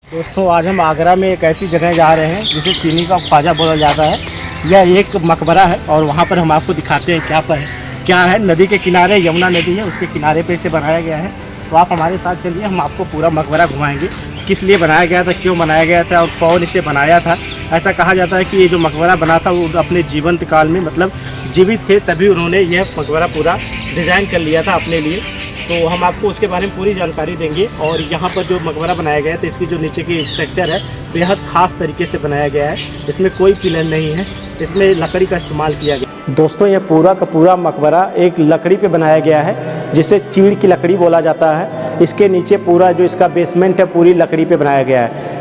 दोस्तों आज हम आगरा में एक ऐसी जगह जा रहे हैं जिसे चीनी का ख्वाजा बोला जाता है। यह एक मकबरा है और वहाँ पर हम आपको दिखाते हैं क्या है। नदी के किनारे, यमुना नदी है, उसके किनारे पे इसे बनाया गया है। तो आप हमारे साथ चलिए, हम आपको पूरा मकबरा घुमाएंगे। किस लिए बनाया गया था, क्यों बनाया गया था और कौन इसे बनाया था। ऐसा कहा जाता है कि ये जो मकबरा बना था वो अपने जीवंत काल में, मतलब जीवित थे तभी उन्होंने यह मकबरा पूरा डिज़ाइन कर लिया था अपने लिए। तो हम आपको उसके बारे में पूरी जानकारी देंगे। और यहाँ पर जो मकबरा बनाया गया है तो इसकी जो नीचे की स्ट्रक्चर है बेहद ख़ास तरीके से बनाया गया है। इसमें कोई पिलर नहीं है, इसमें लकड़ी का इस्तेमाल किया गया। दोस्तों यह पूरा का पूरा मकबरा एक लकड़ी पे बनाया गया है जिसे चीड़ की लकड़ी बोला जाता है। इसके नीचे पूरा जो इसका बेसमेंट है पूरी लकड़ी पे बनाया गया है।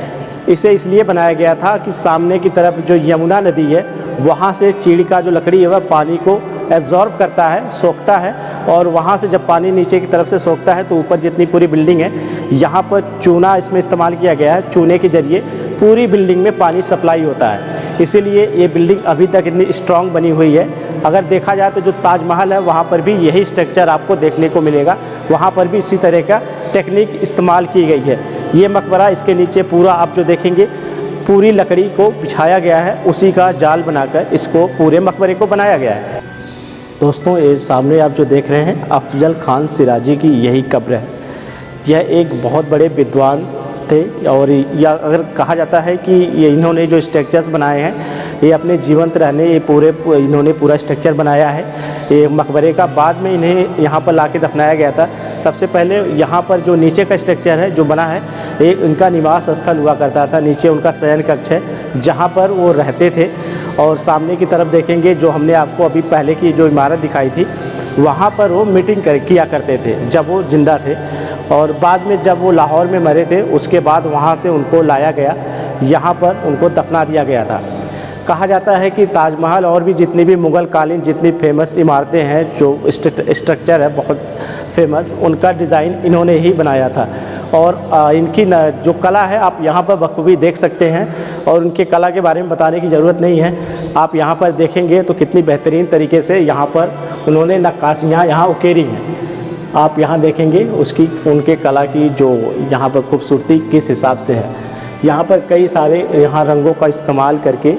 इसे इसलिए बनाया गया था कि सामने की तरफ जो यमुना नदी है वहाँ से चीड़ का जो लकड़ी है वह पानी को एब्जॉर्ब करता है, सोखता है। और वहाँ से जब पानी नीचे की तरफ से सोखता है तो ऊपर जितनी पूरी बिल्डिंग है, यहाँ पर चूना इसमें इस्तेमाल किया गया है। चूने के ज़रिए पूरी बिल्डिंग में पानी सप्लाई होता है, इसीलिए ये बिल्डिंग अभी तक इतनी स्ट्रॉन्ग बनी हुई है। अगर देखा जाए तो जो ताजमहल है वहाँ पर भी यही स्ट्रक्चर आपको देखने को मिलेगा, वहाँ पर भी इसी तरह का टेक्निक इस्तेमाल की गई है। ये मकबरा, इसके नीचे पूरा आप जो देखेंगे पूरी लकड़ी को बिछाया गया है, उसी का जाल बनाकर इसको पूरे मकबरे को बनाया गया है। दोस्तों ये सामने आप जो देख रहे हैं अफजल खान सिराजी की यही कब्र है। यह एक बहुत बड़े विद्वान थे और या अगर कहा जाता है कि ये इन्होंने जो स्ट्रक्चर्स बनाए हैं ये अपने जीवंत रहने इन्होंने पूरा स्ट्रक्चर बनाया है ये मकबरे का। बाद में इन्हें यहाँ पर लाके दफनाया गया था। सबसे पहले यहाँ पर जो नीचे का स्ट्रक्चर है जो बना है ये उनका निवास स्थल हुआ करता था। नीचे उनका शयन कक्ष है जहाँ पर वो रहते थे। और सामने की तरफ देखेंगे जो हमने आपको अभी पहले की जो इमारत दिखाई थी वहाँ पर वो मीटिंग किया करते थे जब वो जिंदा थे। और बाद में जब वो लाहौर में मरे थे उसके बाद वहाँ से उनको लाया गया, यहाँ पर उनको दफना दिया गया था। कहा जाता है कि ताजमहल और भी जितनी भी मुग़ल कालीन जितनी फेमस इमारतें हैं, जो स्ट्रक्चर है बहुत फेमस, उनका डिज़ाइन इन्होंने ही बनाया था। और इनकी जो कला है आप यहाँ पर बखूबी देख सकते हैं और उनके कला के बारे में बताने की ज़रूरत नहीं है। आप यहाँ पर देखेंगे तो कितनी बेहतरीन तरीके से यहाँ पर उन्होंने नक्काशियाँ यहाँ उकेरी हैं। आप यहाँ देखेंगे उनके कला की जो यहाँ पर खूबसूरती किस हिसाब से है। यहाँ पर कई सारे यहाँ रंगों का इस्तेमाल करके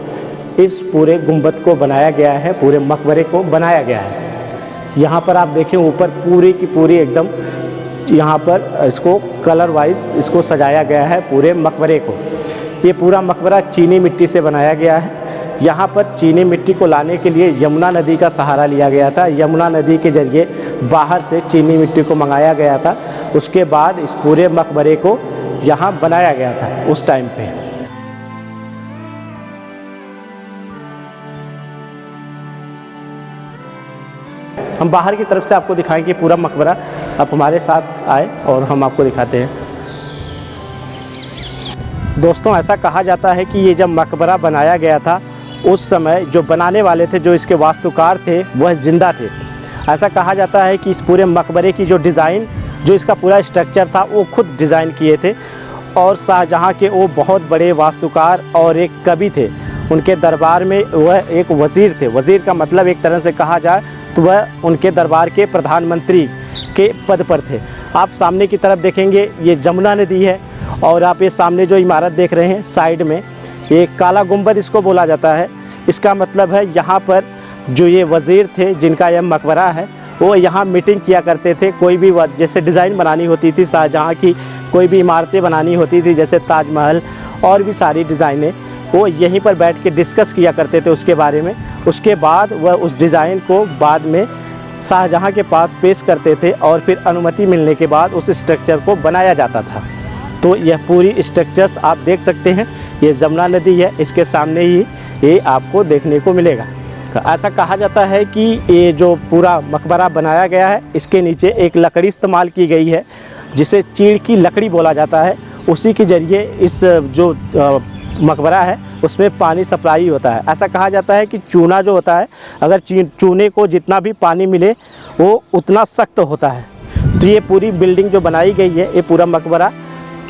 इस पूरे गुंबद को बनाया गया है, पूरे मकबरे को बनाया गया है। यहाँ पर आप देखें ऊपर पूरी की पूरी एकदम यहाँ पर इसको कलर वाइज इसको सजाया गया है पूरे मकबरे को। ये पूरा मकबरा चीनी मिट्टी से बनाया गया है। यहाँ पर चीनी मिट्टी को लाने के लिए यमुना नदी का सहारा लिया गया था। यमुना नदी के जरिए बाहर से चीनी मिट्टी को मंगाया गया था। उसके बाद इस पूरे मकबरे को यहाँ बनाया गया था उस टाइम पे। हम बाहर की तरफ से आपको दिखाएंगे पूरा मकबरा। आप हमारे साथ आए और हम आपको दिखाते हैं। दोस्तों ऐसा कहा जाता है कि ये जब मकबरा बनाया गया था उस समय जो बनाने वाले थे, जो इसके वास्तुकार थे, वह ज़िंदा थे। ऐसा कहा जाता है कि इस पूरे मकबरे की जो डिज़ाइन, जो इसका पूरा स्ट्रक्चर था वो खुद डिज़ाइन किए थे। और शाहजहाँ के वो बहुत बड़े वास्तुकार और एक कवि थे। उनके दरबार में वह एक वज़ीर थे। वज़ीर का मतलब एक तरह से कहा जाए तो वह उनके दरबार के प्रधानमंत्री के पद पर थे। आप सामने की तरफ देखेंगे ये यमुना नदी है और आप ये सामने जो इमारत देख रहे हैं साइड में, ये काला गुंबद इसको बोला जाता है। इसका मतलब है यहाँ पर जो ये वज़ीर थे जिनका यह मकबरा है वो यहाँ मीटिंग किया करते थे। कोई भी जैसे डिज़ाइन बनानी होती थी शाहजहाँ की, कोई भी इमारतें बनानी होती थी जैसे ताजमहल और भी सारी डिज़ाइनें, वो यहीं पर बैठ के डिस्कस किया करते थे उसके बारे में। उसके बाद वह उस डिज़ाइन को बाद में शाहजहाँ के पास पेश करते थे और फिर अनुमति मिलने के बाद उस स्ट्रक्चर को बनाया जाता था। तो यह पूरी स्ट्रक्चर्स आप देख सकते हैं। ये यमुना नदी है, इसके सामने ही ये आपको देखने को मिलेगा। ऐसा कहा जाता है कि ये जो पूरा मकबरा बनाया गया है इसके नीचे एक लकड़ी इस्तेमाल की गई है जिसे चीड़ की लकड़ी बोला जाता है। उसी के ज़रिए इस जो मकबरा है उसमें पानी सप्लाई होता है। ऐसा कहा जाता है कि चूना जो होता है, अगर चूने को जितना भी पानी मिले वो उतना सख्त होता है। तो ये पूरी बिल्डिंग जो बनाई गई है, ये पूरा मकबरा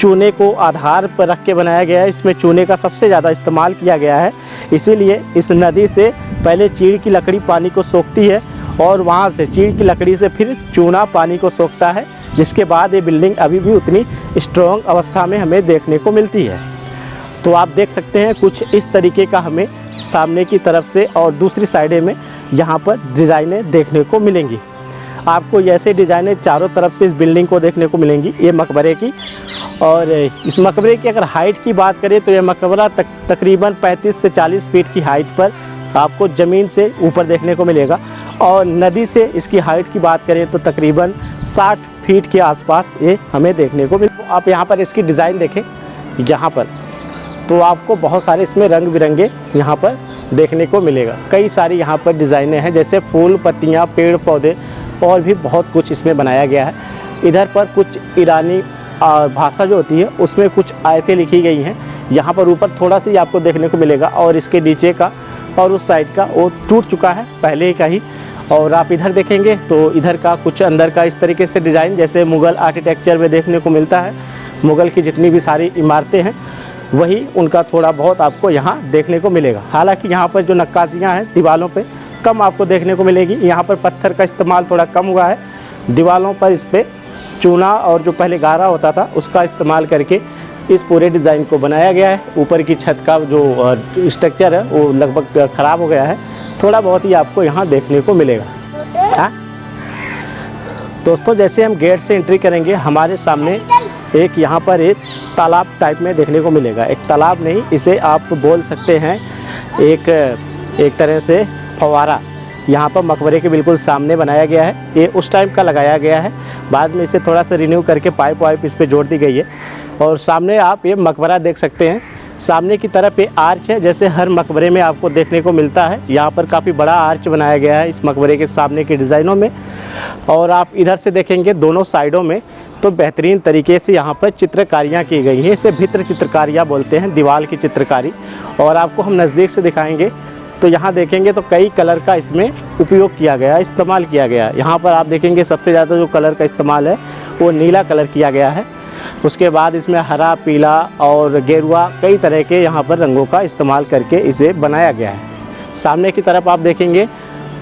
चूने को आधार पर रख के बनाया गया है। इसमें चूने का सबसे ज़्यादा इस्तेमाल किया गया है। इसीलिए इस नदी से पहले चीड़ की लकड़ी पानी को सोखती है और वहाँ से चीड़ की लकड़ी से फिर चूना पानी को सोखता है, जिसके बाद ये बिल्डिंग अभी भी उतनी स्ट्रॉन्ग अवस्था में हमें देखने को मिलती है। तो आप देख सकते हैं कुछ इस तरीके का हमें सामने की तरफ से और दूसरी साइड में यहाँ पर डिज़ाइनें देखने को मिलेंगी। आपको ऐसे डिज़ाइनें चारों तरफ से इस बिल्डिंग को देखने को मिलेंगी, ये मकबरे की। और इस मकबरे की अगर हाइट की बात करें तो यह मकबरा तकरीबन 35 से 40 फीट की हाइट पर आपको ज़मीन से ऊपर देखने को मिलेगा। और नदी से इसकी हाइट की बात करें तो तकरीबन 60 फीट के आसपास ये हमें देखने को मिले। आप यहाँ पर इसकी डिज़ाइन देखें यहाँ पर, तो आपको बहुत सारे इसमें रंग बिरंगे यहाँ पर देखने को मिलेगा। कई सारी यहाँ पर डिज़ाइनें हैं, जैसे फूल, पत्तियाँ, पेड़ पौधे और भी बहुत कुछ इसमें बनाया गया है। इधर पर कुछ ईरानी भाषा जो होती है उसमें कुछ आयतें लिखी गई हैं। यहाँ पर ऊपर थोड़ा सा ही आपको देखने को मिलेगा और इसके नीचे का और उस साइड का वो टूट चुका है पहले का ही। और आप इधर देखेंगे तो इधर का कुछ अंदर का इस तरीके से डिज़ाइन जैसे मुग़ल आर्किटेक्चर में देखने को मिलता है। मुग़ल की जितनी भी सारी इमारतें हैं वही उनका थोड़ा बहुत आपको यहाँ देखने को मिलेगा। हालांकि यहाँ पर जो नक्काशियाँ हैं दीवारों पे कम आपको देखने को मिलेगी। यहाँ पर पत्थर का इस्तेमाल थोड़ा कम हुआ है दीवारों पर। इस पर चूना और जो पहले गारा होता था उसका इस्तेमाल करके इस पूरे डिज़ाइन को बनाया गया है। ऊपर की छत का जो स्ट्रक्चर है वो लगभग ख़राब हो गया है, थोड़ा बहुत ही आपको यहाँ देखने को मिलेगा। हाँ दोस्तों, जैसे हम गेट से एंट्री करेंगे हमारे सामने एक यहाँ पर एक तालाब टाइप में देखने को मिलेगा। एक तालाब नहीं, इसे आप बोल सकते हैं एक तरह से फव्वारा। यहाँ पर मकबरे के बिल्कुल सामने बनाया गया है। ये उस टाइम का लगाया गया है, बाद में इसे थोड़ा सा रिन्यू करके पाइप वाइप इस पे जोड़ दी गई है। और सामने आप ये मकबरा देख सकते हैं, सामने की तरफ ये आर्च है जैसे हर मकबरे में आपको देखने को मिलता है। यहाँ पर काफ़ी बड़ा आर्च बनाया गया है इस मकबरे के सामने के डिज़ाइनों में। और आप इधर से देखेंगे दोनों साइडों में तो बेहतरीन तरीके से यहाँ पर चित्रकारियाँ की गई हैं। इसे भित्र चित्रकारियाँ बोलते हैं, दीवार की चित्रकारी। और आपको हम नज़दीक से दिखाएँगे तो यहाँ देखेंगे तो कई कलर का इसमें उपयोग किया गया, इस्तेमाल किया गया। यहाँ पर आप देखेंगे सबसे ज़्यादा जो कलर का इस्तेमाल है वो नीला कलर किया गया है। उसके बाद इसमें हरा, पीला और गेरुआ कई तरह के यहाँ पर रंगों का इस्तेमाल करके इसे बनाया गया है। सामने की तरफ आप देखेंगे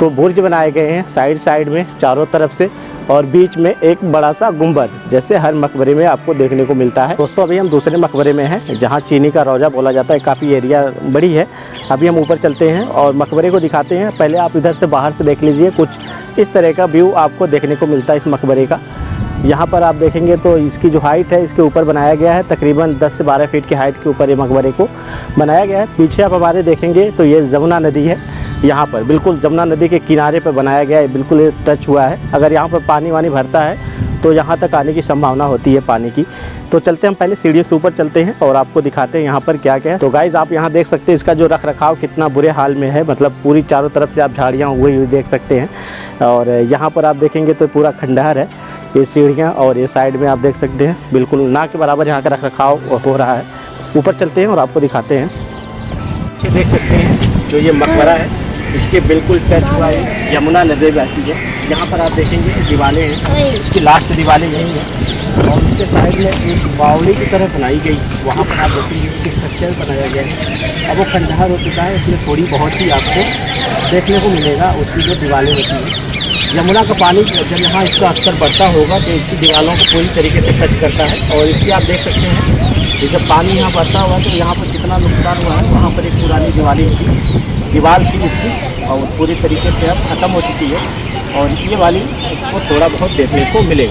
तो बुर्ज बनाए गए हैं साइड में चारों तरफ से, और बीच में एक बड़ा सा गुंबद जैसे हर मकबरे में आपको देखने को मिलता है। दोस्तों अभी हम दूसरे मकबरे में हैं जहाँ चीनी का रोज़ा बोला जाता है। काफ़ी एरिया बड़ी है। अभी हम ऊपर चलते हैं और मकबरे को दिखाते हैं। पहले आप इधर से बाहर से देख लीजिए, कुछ इस तरह का व्यू आपको देखने को मिलता है इस मकबरे का। यहाँ पर आप देखेंगे तो इसकी जो हाइट है इसके ऊपर बनाया गया है, तकरीबन 10 से 12 फीट की हाइट के ऊपर ये मकबरे को बनाया गया है। पीछे आप हमारे देखेंगे तो ये जमुना नदी है। यहाँ पर बिल्कुल जमुना नदी के किनारे पर बनाया गया है, बिल्कुल ये टच हुआ है। अगर यहाँ पर पानी वानी भरता है तो यहाँ तक आने की संभावना होती है पानी की। तो चलते हम पहले सीढ़ियों से ऊपर चलते हैं और आपको दिखाते हैं यहाँ पर क्या क्या है। तो गाइज़ आप यहाँ देख सकते हैं इसका जो रख रखाव कितना बुरे हाल में है, मतलब पूरी चारों तरफ से आप झाड़ियाँ उगी हुई देख सकते हैं। और यहाँ पर आप देखेंगे तो पूरा खंडहर है, ये सीढ़ियाँ, और ये साइड में आप देख सकते हैं बिल्कुल ना के बराबर यहाँ का रख रखाव हो रहा है। ऊपर चलते हैं और आपको दिखाते हैं। पीछे देख सकते हैं जो ये मकबरा है इसके बिल्कुल टच हुआ है यमुना नदी बहती है। यहाँ पर आप देखेंगे दीवारें हैं, इसकी लास्ट दीवारें यही है। और उसके साइड में एक बावड़ी की तरह बनाई गई, वहाँ पर आप देखेंगे उसकी स्ट्रक्चर बनाया गया है। अब वो खंडहर हो चुका है, इसमें थोड़ी बहुत ही आपको देखने को मिलेगा उसकी जो दीवारें होती हैं। यमुना का पानी जब यहाँ इसका स्तर बढ़ता होगा तो इसकी दीवारों को पूरी तरीके से टच करता है। और इसकी आप देख सकते हैं कि जब पानी यहाँ बढ़ता हुआ तो यहाँ पर कितना नुकसान हुआ है। वहाँ पर एक पुरानी दीवार थी इसकी, और पूरी तरीके से अब ख़त्म हो चुकी है। और ये वाली को थोड़ा बहुत देखने को मिलेगा।